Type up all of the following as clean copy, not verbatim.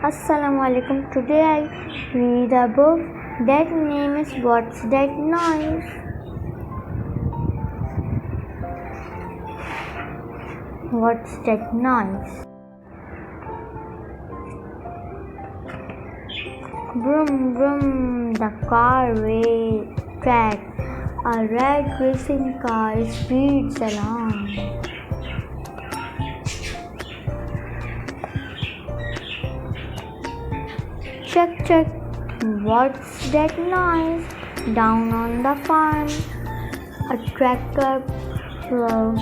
Assalamu alaikum. Today I read a book that name is What's That Noise? What's that noise? Vroom vroom, the car track. A red racing car speeds along. Check, check, what's that noise? Down on the farm, a tractor plows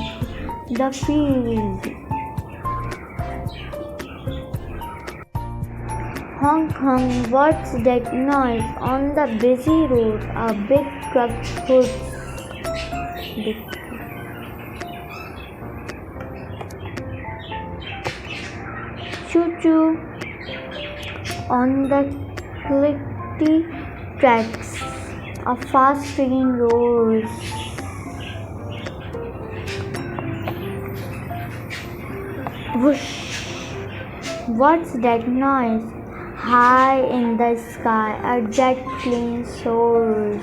the field. Honk, honk, what's that noise? On the busy road, a big truck hoots. Choo-choo. On the clicky tracks, a fast train rolls. Whoosh! What's that noise? High in the sky, a jet plane soars.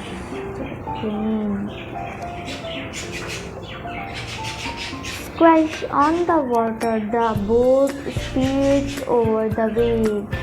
Splash on the water, the boat speeds over the waves.